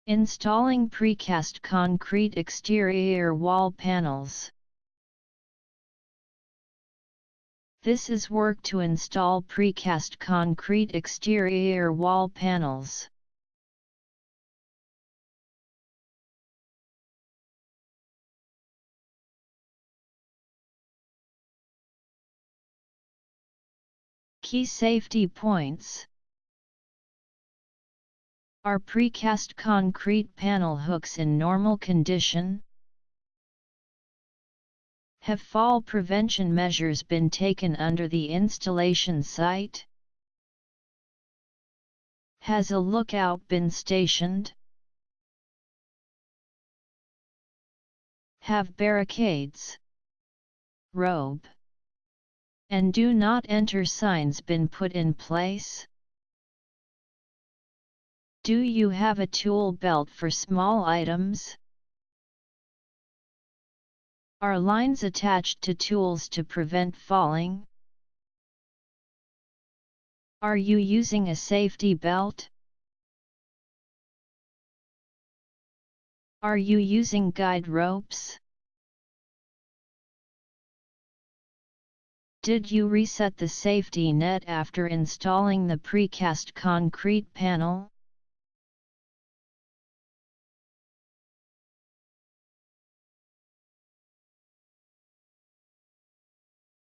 Installing precast concrete exterior wall panels. This is work to install precast concrete exterior wall panels. Key safety points. Are precast concrete panel hooks in normal condition? Have fall prevention measures been taken under the installation site? Has a lookout been stationed? Have barricades, rope, and do not enter signs been put in place? Do you have a tool belt for small items? Are lines attached to tools to prevent falling? Are you using a safety belt? Are you using guide ropes? Did you reset the safety net after installing the precast concrete panel?